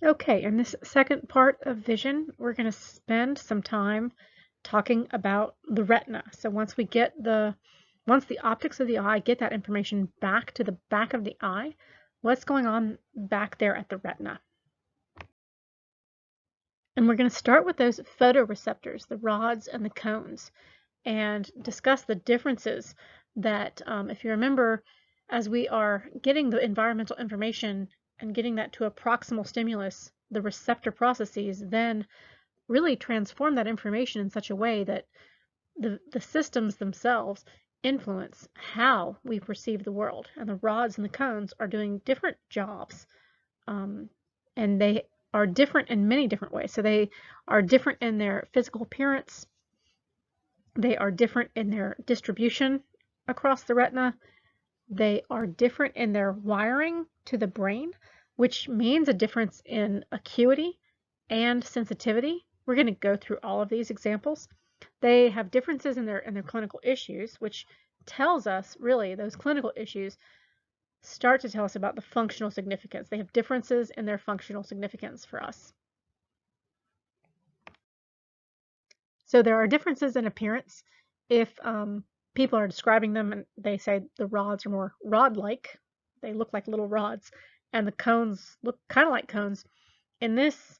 Okay, in this second part of vision, we're going to spend some time talking about the retina. So once the optics of the eye get that information back to the back of the eye, what's going on back there at the retina? And we're going to start with those photoreceptors, the rods and the cones, and discuss the differences that, if you remember, as we are getting the environmental information and getting that to a proximal stimulus, the receptor processes then really transform that information in such a way that the systems themselves influence how we perceive the world. And the rods and the cones are doing different jobs. And they are different in many different ways. So they are different in their physical appearance. They are different in their distribution across the retina. They are different in their wiring to the brain, which means a difference in acuity and sensitivity. We're going to go through all of these examples. They have differences in their clinical issues, which tells us really those clinical issues start to tell us about the functional significance. They have differences in their functional significance for us. So there are differences in appearance. If people are describing them and they say the rods are more rod-like, they look like little rods, and the cones look kind of like cones. In this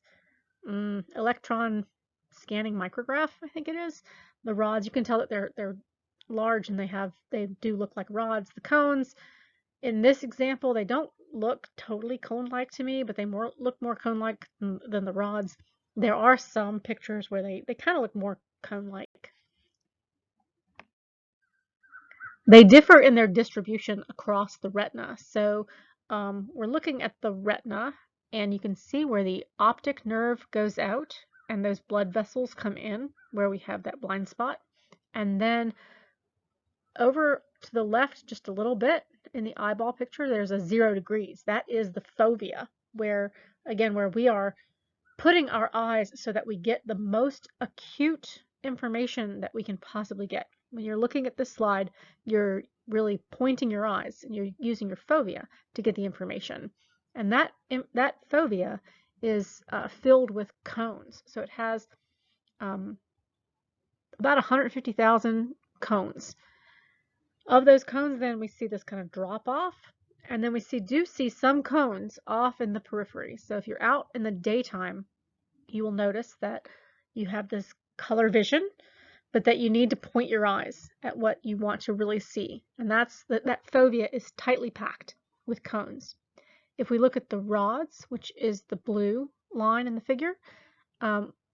electron scanning micrograph, I think it is, the rods, you can tell that they're large and they do look like rods. The cones, in this example, they don't look totally cone-like to me, but they look more cone-like than the rods. There are some pictures where they kind of look more cone-like. They differ in their distribution across the retina. So we're looking at the retina, and you can see where the optic nerve goes out and those blood vessels come in where we have that blind spot. And then over to the left just a little bit in the eyeball picture, there's a 0 degrees. That is the fovea, where we are putting our eyes so that we get the most acute information that we can possibly get. When you're looking at this slide, you're really pointing your eyes and you're using your fovea to get the information. And that fovea is filled with cones. So it has about 150,000 cones. Of those cones, then we see this kind of drop off, and then we do see some cones off in the periphery. So if you're out in the daytime, you will notice that you have this color vision, but that you need to point your eyes at what you want to really see. And that fovea is tightly packed with cones. If we look at the rods, which is the blue line in the figure,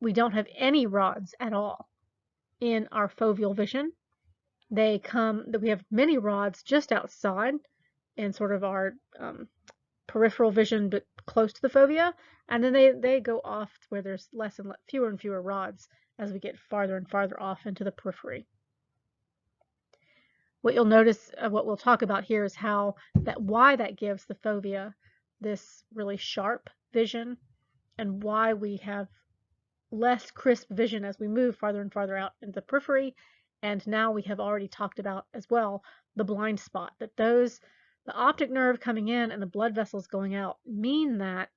we don't have any rods at all in our foveal vision. We have many rods just outside in sort of our peripheral vision, but close to the fovea, and then they go off where there's fewer and fewer rods as we get farther and farther off into the periphery. What you'll notice, what we'll talk about here, is why that gives the fovea this really sharp vision, and why we have less crisp vision as we move farther and farther out into the periphery. And now we have already talked about as well the blind spot, that the optic nerve coming in and the blood vessels going out mean that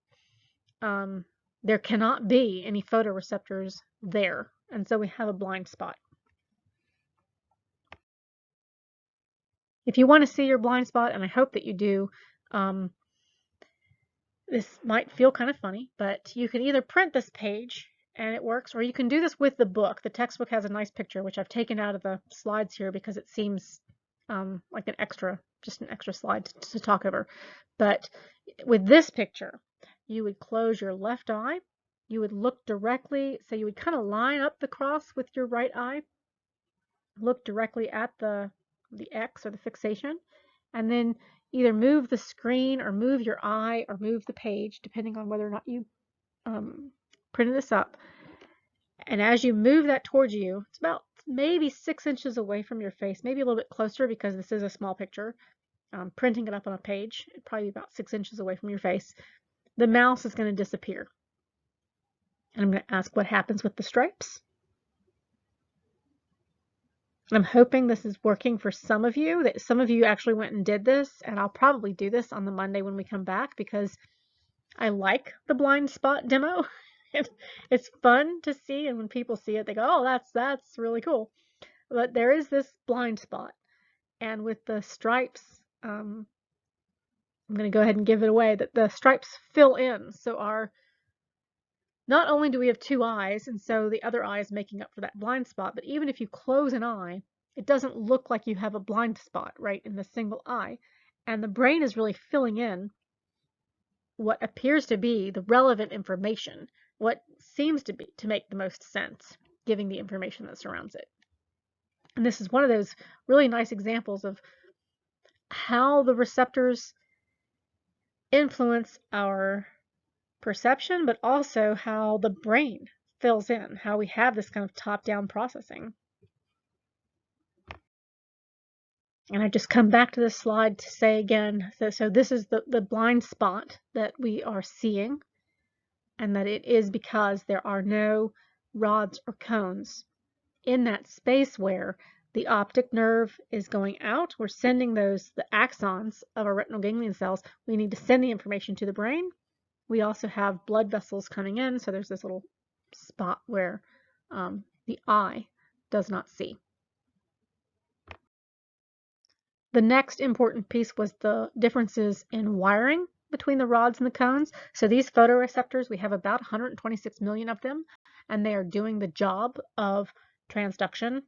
there cannot be any photoreceptors there. And so we have a blind spot. If you want to see your blind spot, and I hope that you do, this might feel kind of funny, but you can either print this page and it works, or you can do this with the book. The textbook has a nice picture, which I've taken out of the slides here because it seems like just an extra slide to talk over. But with this picture, you would close your left eye. You would look directly, so you would kind of line up the cross with your right eye, look directly at the X or the fixation, and then either move the screen or move your eye or move the page, depending on whether or not you printed this up. And as you move that towards you, it's about maybe 6 inches away from your face, maybe a little bit closer because this is a small picture. Printing it up on a page, probably about 6 inches away from your face. The mouse is going to disappear. And I'm going to ask what happens with the stripes. I'm hoping this is working for some of you, that some of you actually went and did this, and I'll probably do this on the Monday when we come back, because I like the blind spot demo. It's fun to see, and when people see it, they go, "Oh, that's really cool." But there is this blind spot, and with the stripes, I'm going to go ahead and give it away that the stripes fill in. So not only do we have two eyes, and so the other eye is making up for that blind spot, but even if you close an eye, it doesn't look like you have a blind spot right in the single eye, and the brain is really filling in what appears to be the relevant information, what seems to make the most sense, giving the information that surrounds it. And this is one of those really nice examples of how the receptors influence our perception, but also how the brain fills in, how we have this kind of top-down processing. And I just come back to this slide to say again, so this is the blind spot that we are seeing, and that it is because there are no rods or cones in that space where the optic nerve is going out. We're sending the axons of our retinal ganglion cells. We need to send the information to the brain. We also have blood vessels coming in, so there's this little spot where the eye does not see. The next important piece was the differences in wiring between the rods and the cones. So these photoreceptors, we have about 126 million of them, and they are doing the job of transduction.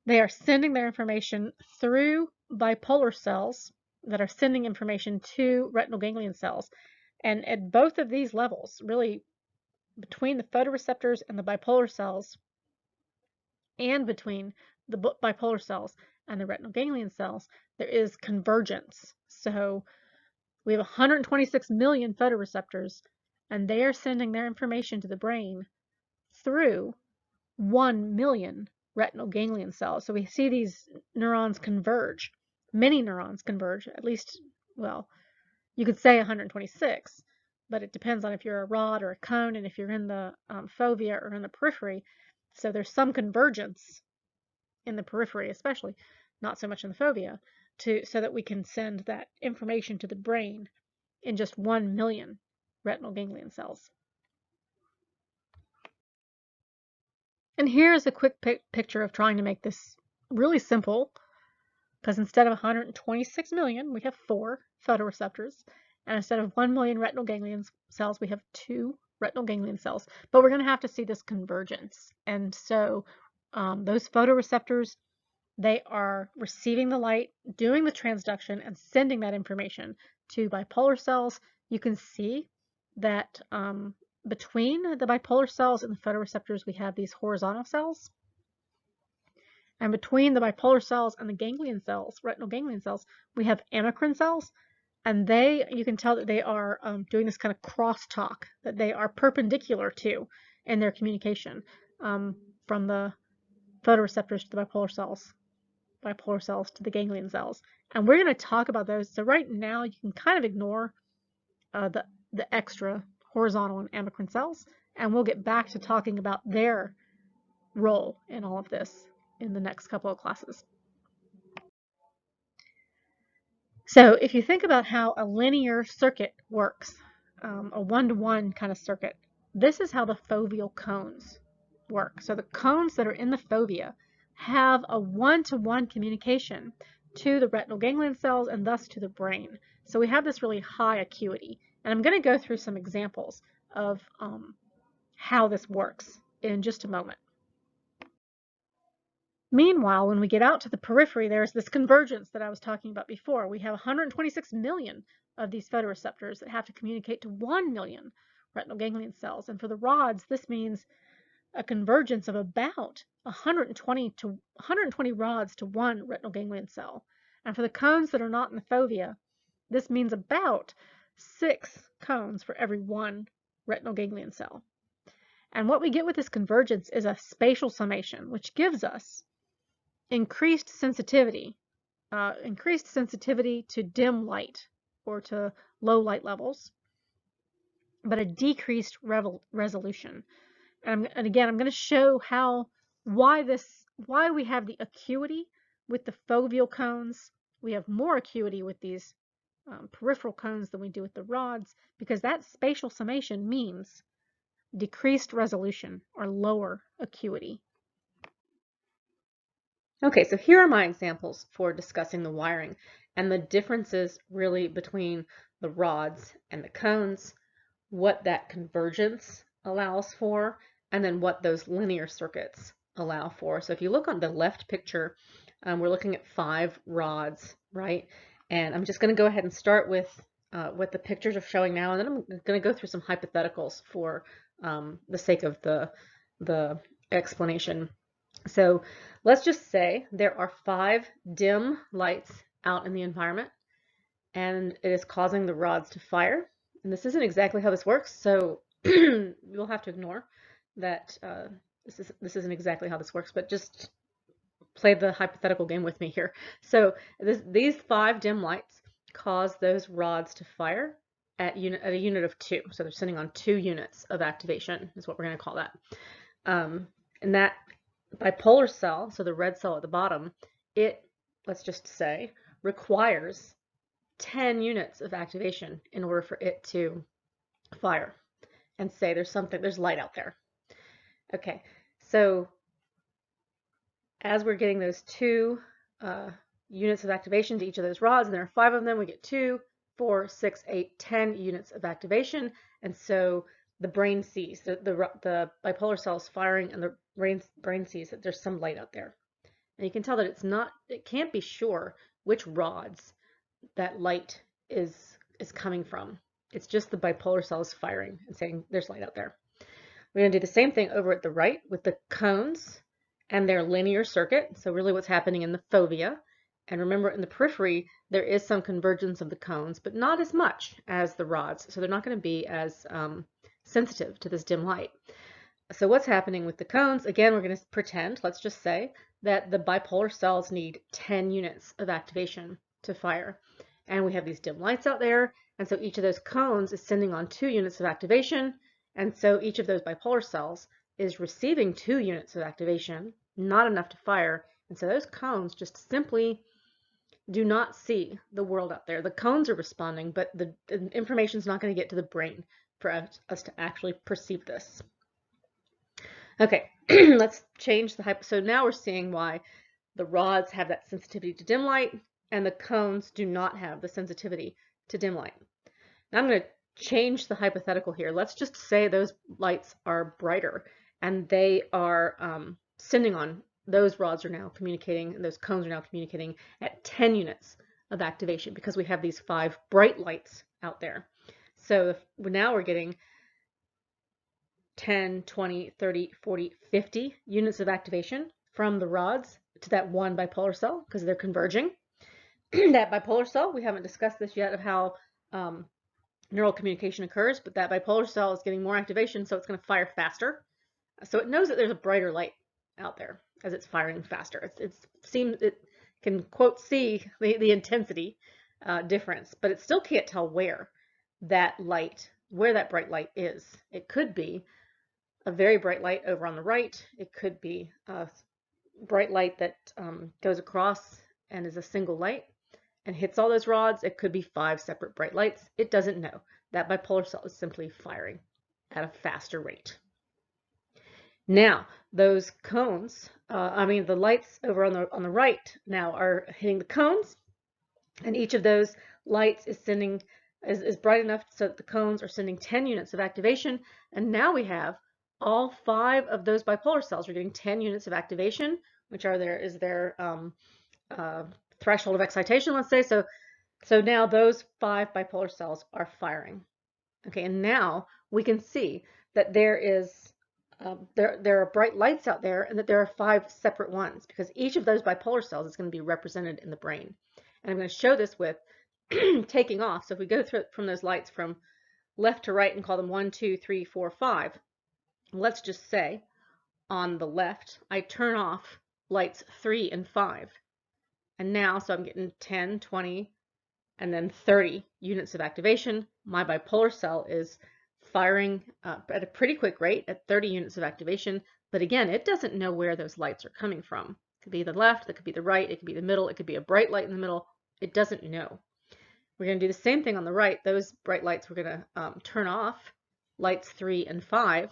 They are sending their information through bipolar cells that are sending information to retinal ganglion cells. And at both of these levels, really between the photoreceptors and the bipolar cells, and between the bipolar cells and the retinal ganglion cells, there is convergence. So we have 126 million photoreceptors, and they are sending their information to the brain through 1 million retinal ganglion cells. So we see these neurons converge. Many neurons converge, at least, well, you could say 126, but it depends on if you're a rod or a cone and if you're in the fovea or in the periphery. So there's some convergence in the periphery, especially, not so much in the fovea, so that we can send that information to the brain in just 1 million retinal ganglion cells. And here's a quick picture of trying to make this really simple, because instead of 126 million, we have 4 photoreceptors, and instead of 1 million retinal ganglion cells, we have 2 retinal ganglion cells. But we're going to have to see this convergence. And so those photoreceptors, they are receiving the light, doing the transduction, and sending that information to bipolar cells. You can see that between the bipolar cells and the photoreceptors, we have these horizontal cells. And between the bipolar cells and the ganglion cells, retinal ganglion cells, we have amacrine cells. And you can tell that they are doing this kind of crosstalk, that they are perpendicular to in their communication from the photoreceptors to the bipolar cells to the ganglion cells. And we're going to talk about those. So right now, you can kind of ignore the extra horizontal and amacrine cells, and we'll get back to talking about their role in all of this in the next couple of classes. So if you think about how a linear circuit works, a one-to-one kind of circuit, this is how the foveal cones work. So the cones that are in the fovea have a one-to-one communication to the retinal ganglion cells and thus to the brain. So we have this really high acuity. And I'm going to go through some examples of how this works in just a moment. Meanwhile, when we get out to the periphery, there's this convergence that I was talking about before. We have 126 million of these photoreceptors that have to communicate to 1 million retinal ganglion cells. And for the rods, this means a convergence of about 120 rods to 1 retinal ganglion cell. And for the cones that are not in the fovea, this means about 6 cones for every 1 retinal ganglion cell. And what we get with this convergence is a spatial summation, which gives us increased sensitivity to dim light or to low light levels, but a decreased resolution. And again, I'm going to show why we have the acuity with the foveal cones. We have more acuity with these peripheral cones than we do with the rods, because that spatial summation means decreased resolution or lower acuity. Okay, so here are my examples for discussing the wiring and the differences really between the rods and the cones, what that convergence allows for, and then what those linear circuits allow for. So if you look on the left picture, we're looking at 5 rods, right? And I'm just going to go ahead and start with what the pictures are showing now, and then I'm going to go through some hypotheticals for the sake of the explanation. So let's just say there are 5 dim lights out in the environment, and it is causing the rods to fire. And this isn't exactly how this works, so you'll have to ignore that this isn't exactly how this works, but just play the hypothetical game with me here. So these 5 dim lights cause those rods to fire at a unit of 2. So they're sitting on 2 units of activation is what we're going to call that. And that bipolar cell, so the red cell at the bottom, it, let's just say, requires 10 units of activation in order for it to fire and say there's light out there. Okay, so as we're getting those 2 units of activation to each of those rods, and there are 5 of them, we get 2, 4, 6, 8, 10 units of activation, and so the brain sees, the bipolar cell is firing, and the brain sees that there's some light out there. And you can tell that it can't be sure which rods that light is coming from. It's just the bipolar cell is firing and saying there's light out there. We're going to do the same thing over at the right with the cones and their linear circuit. So really what's happening in the fovea. And remember, in the periphery, there is some convergence of the cones, but not as much as the rods. So they're not going to be as sensitive to this dim light. So what's happening with the cones? Again, we're going to pretend, let's just say, that the bipolar cells need 10 units of activation to fire. And we have these dim lights out there, and so each of those cones is sending on 2 units of activation, and so each of those bipolar cells is receiving 2 units of activation, not enough to fire, and so those cones just simply do not see the world out there. The cones are responding, but the information is not going to get to the brain for us to actually perceive this. Okay, let's change the so now we're seeing why the rods have that sensitivity to dim light and the cones do not have the sensitivity to dim light. Now I'm going to change the hypothetical here. Let's just say those lights are brighter and they are sending on, those rods are now communicating and those cones are now communicating at 10 units of activation because we have these 5 bright lights out there. So now we're getting 10, 20, 30, 40, 50 units of activation from the rods to that one bipolar cell because they're converging. That bipolar cell, we haven't discussed this yet of how neural communication occurs, but that bipolar cell is getting more activation, so it's going to fire faster. So it knows that there's a brighter light out there as it's firing faster. It can, quote, see the intensity difference, but it still can't tell where that bright light is. It could be a very bright light over on the right. It could be a bright light that goes across and is a single light and hits all those rods. It could be 5 separate bright lights. It doesn't know. That bipolar cell is simply firing at a faster rate. Now, those cones, the lights over on the right now are hitting the cones, and each of those lights is bright enough so that the cones are sending 10 units of activation, and now we have all 5 of those bipolar cells are getting 10 units of activation, which is their threshold of excitation, let's say. So now those 5 bipolar cells are firing. Okay, and now we can see that there are bright lights out there and that there are 5 separate ones because each of those bipolar cells is going to be represented in the brain. And I'm going to show this with taking off. So if we go through from those lights from left to right and call them 1, 2, 3, 4, 5, let's just say on the left, I turn off lights 3 and 5. And now, so I'm getting 10, 20, and then 30 units of activation. My bipolar cell is firing at a pretty quick rate at 30 units of activation. But again, it doesn't know where those lights are coming from. It could be the left, it could be the right, it could be the middle, it could be a bright light in the middle. It doesn't know. We're going to do the same thing on the right. Those bright lights we're going to turn off, lights 3 and 5.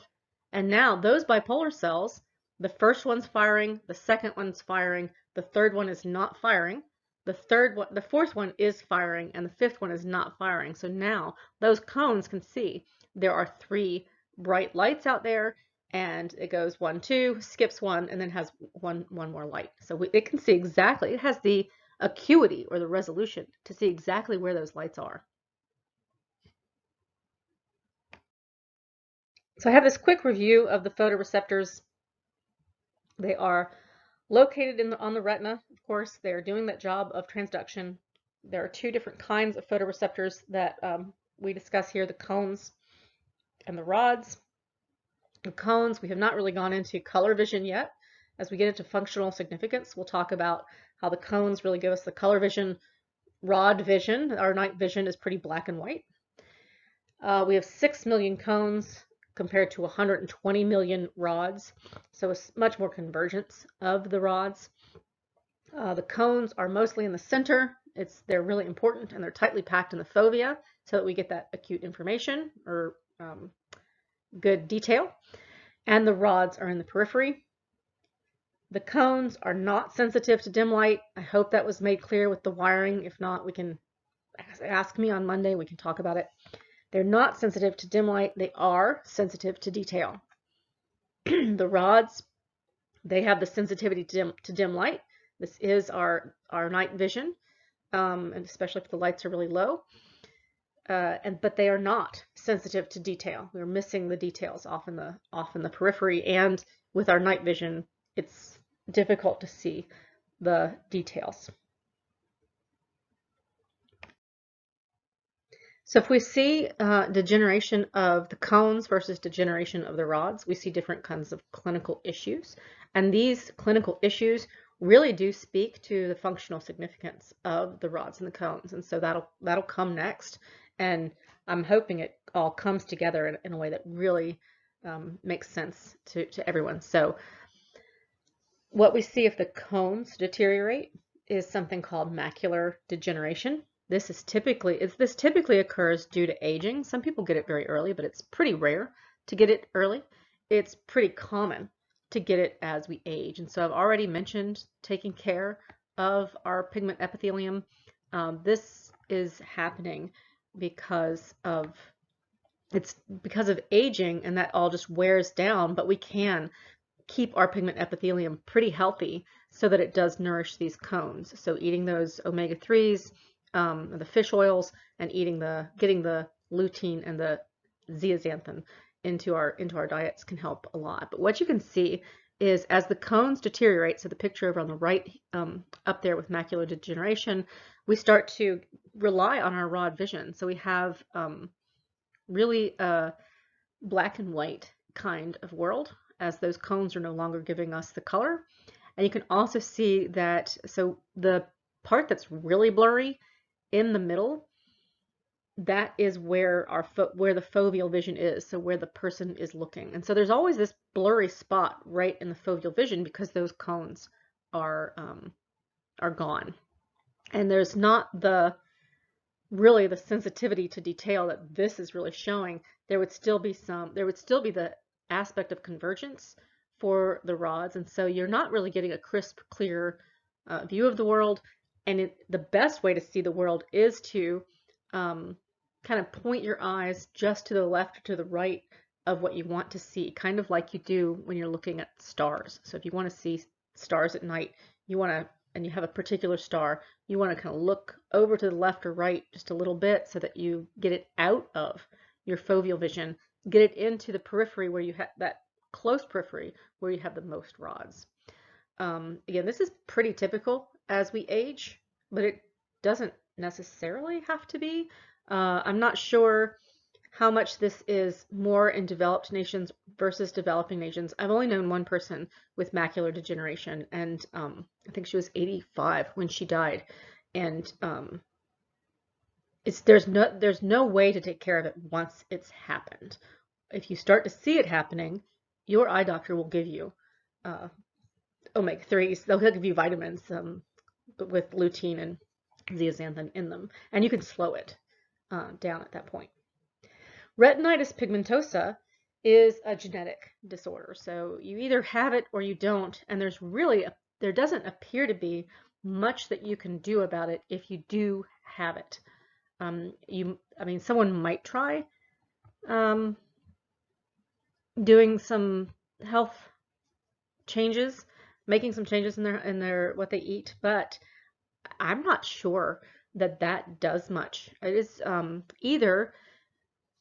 And now those bipolar cells, the first one's firing, the second one's firing, the third one is not firing, the fourth one is firing, and the fifth one is not firing. So now those cones can see there are 3 bright lights out there, and it goes 1, 2, skips 1, and then has one more light. So it can see exactly, it has the acuity or the resolution to see exactly where those lights are. So I have this quick review of the photoreceptors. They are located on the retina, of course. They're doing that job of transduction. There are 2 different kinds of photoreceptors that we discuss here, the cones and the rods. The cones, we have not really gone into color vision yet. As we get into functional significance, we'll talk about how the cones really give us the color vision, rod vision. Our night vision is pretty black and white. We have 6 million cones compared to 120 million rods, so it's much more convergence of the rods. The cones are mostly in the center. They're really important, and they're tightly packed in the fovea so that we get that acute information or good detail. And the rods are in the periphery. The cones are not sensitive to dim light. I hope that was made clear with the wiring. If not, we can ask me on Monday. We can talk about it. They're not sensitive to dim light. They are sensitive to detail. The rods, they have the sensitivity to dim light. This is our night vision, and especially if the lights are really low. But they are not sensitive to detail. We're missing the details off in the periphery, and with our night vision, it's difficult to see the details. So if we see degeneration of the cones versus degeneration of the rods, we see different kinds of clinical issues. And these clinical issues really do speak to the functional significance of the rods and the cones. And so that'll come next. And I'm hoping it all comes together in a way that really makes sense to everyone. So what we see if the cones deteriorate is something called macular degeneration. This typically occurs due to aging. Some people get it very early, but it's pretty rare to get it early. It's pretty common to get it as we age. And so I've already mentioned taking care of our pigment epithelium. This is happening because of aging, and that all just wears down, but we can keep our pigment epithelium pretty healthy so that it does nourish these cones. So eating those omega-3s, the fish oils, and getting the lutein and the zeaxanthin into our diets can help a lot. But what you can see is as the cones deteriorate, so the picture over on the right up there with macular degeneration, we start to rely on our rod vision. So we have really a black and white kind of world as those cones are no longer giving us the color. And you can also see that, so the part that's really blurry in the middle, that is where the foveal vision is, so where the person is looking. And so there's always this blurry spot right in the foveal vision because those cones are gone. And there's not really the sensitivity to detail that this is really showing. There would still be the aspect of convergence for the rods, and so you're not really getting a crisp, clear view of the world. And the best way to see the world is to kind of point your eyes just to the left or to the right of what you want to see, kind of like you do when you're looking at stars. So if you want to see stars at night, and you have a particular star, you want to kind of look over to the left or right just a little bit so that you get it out of your foveal vision, get it into the periphery where you have that close periphery where you have the most rods. Again, this is pretty typical as we age, but it doesn't necessarily have to be. I'm not sure how much this is more in developed nations versus developing nations. I've only known one person with macular degeneration, and I think she was 85 when she died. And there's no way to take care of it once it's happened. If you start to see it happening, your eye doctor will give you omega-3s. They'll give you vitamins with lutein zeaxanthin in them, and you can slow it down at that point. Retinitis pigmentosa is a genetic disorder, so you either have it or you don't, and there doesn't appear to be much that you can do about it if you do have it. Someone might try doing some health changes, making some changes in their what they eat, but I'm not sure that does much. It is either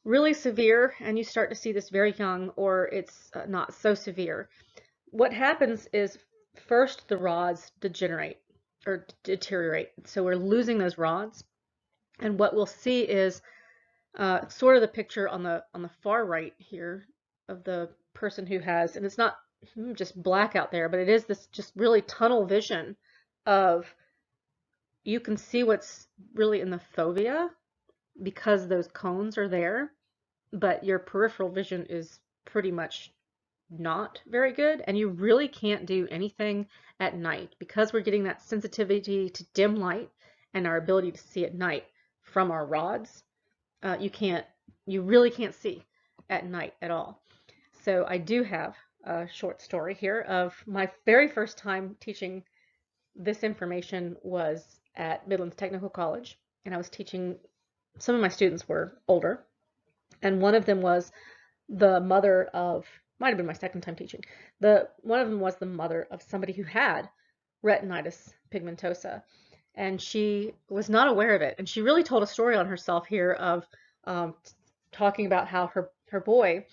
really severe and you start to see this very young, or it's not so severe. What happens is first the rods degenerate or deteriorate. So we're losing those rods. And what we'll see is sort of the picture on the far right here of the person who has, and it's not just black out there, but it is this just really tunnel vision of, you can see what's really in the fovea because those cones are there, but your peripheral vision is pretty much not very good, and you really can't do anything at night because we're getting that sensitivity to dim light and our ability to see at night from our rods. You really can't see at night at all. So I do have a short story here of my very first time teaching this information was at Midlands Technical College, and I was teaching, some of my students were older, and one of them was the mother of, might have been my second time teaching, one of them was the mother of somebody who had retinitis pigmentosa, and she was not aware of it. And she really told a story on herself here of talking about how her boy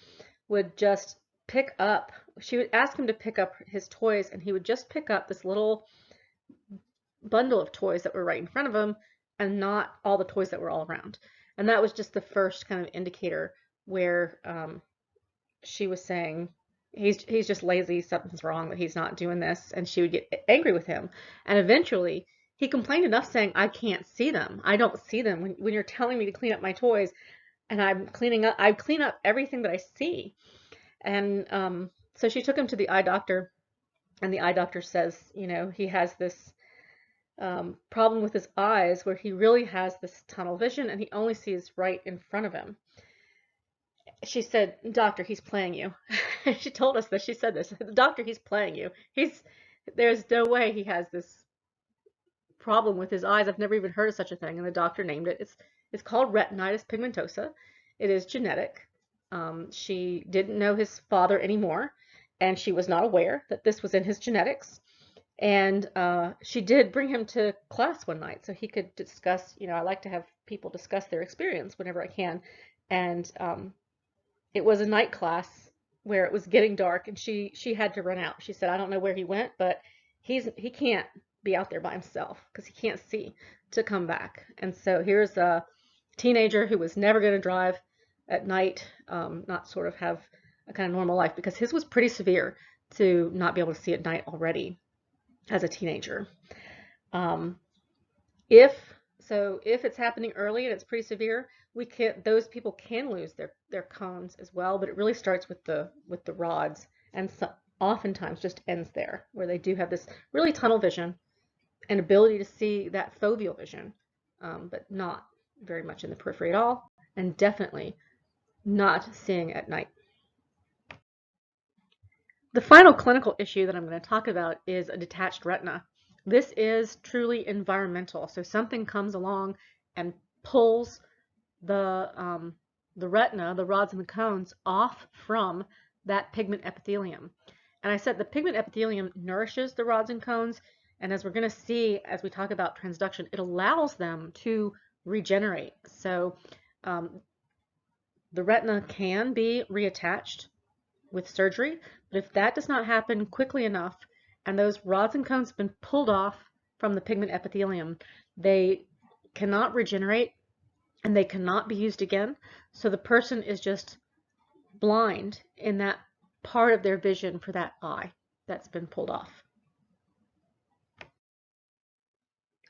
would just pick up, she would ask him to pick up his toys, and he would just pick up this little bundle of toys that were right in front of him and not all the toys that were all around. And that was just the first kind of indicator where she was saying, he's just lazy, something's wrong, that he's not doing this, and she would get angry with him. And eventually he complained enough, saying, I can't see them. I don't see them when you're telling me to clean up my toys, and I clean up everything that I see. And so she took him to the eye doctor, and the eye doctor says, he has this problem with his eyes where he really has this tunnel vision and he only sees right in front of him. She said, doctor, he's playing you. She told us that. She said this, doctor, he's playing you. There's no way he has this problem with his eyes. I've never even heard of such a thing. And the doctor named it. It's called retinitis pigmentosa. It is genetic. She didn't know his father anymore, and she was not aware that this was in his genetics. And she did bring him to class one night so he could discuss, I like to have people discuss their experience whenever I can. And it was a night class where it was getting dark, and she had to run out. She said, I don't know where he went, but he can't be out there by himself because he can't see to come back. And so here's a teenager who was never going to drive at night, not sort of have a kind of normal life, because his was pretty severe to not be able to see at night already as a teenager. If it's happening early and it's pretty severe, those people can lose their cones as well, but it really starts with the rods, and oftentimes just ends there, where they do have this really tunnel vision and ability to see that foveal vision, but not very much in the periphery at all, and definitely not seeing at night. The final clinical issue that I'm going to talk about is a detached retina. This is truly environmental. So something comes along and pulls the retina, the rods and the cones, off from that pigment epithelium. And I said the pigment epithelium nourishes the rods and cones, and as we're going to see as we talk about transduction, it allows them to regenerate. So the retina can be reattached with surgery, but if that does not happen quickly enough and those rods and cones have been pulled off from the pigment epithelium, they cannot regenerate and they cannot be used again. So the person is just blind in that part of their vision for that eye that's been pulled off.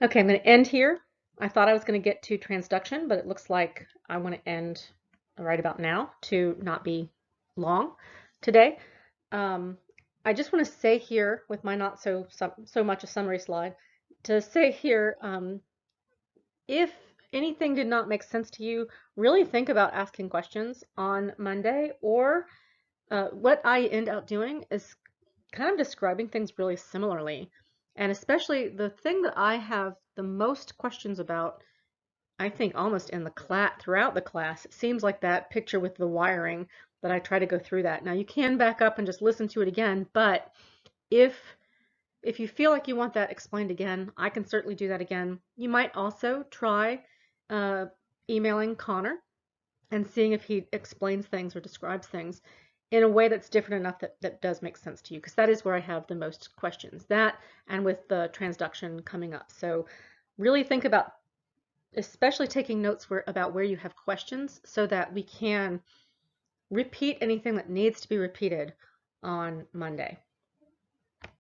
Okay, I'm going to end here. I thought I was going to get to transduction, but it looks like I want to end right about now to not be long today. I just want to say here, with my not so much a summary slide, to say here, if anything did not make sense to you, really think about asking questions on Monday, or what I end up doing is kind of describing things really similarly. And especially the thing that I have the most questions about, I think almost in the class, throughout the class, it seems like that picture with the wiring, that I try to go through that. Now you can back up and just listen to it again, but if if you feel like you want that explained again, I can certainly do that again. You might also try uh, emailing Connor and seeing if he explains things or describes things in a way that's different enough that does make sense to you, because that is where I have the most questions. That, and with the transduction coming up. So really think about, especially taking notes about where you have questions, so that we can repeat anything that needs to be repeated on Monday.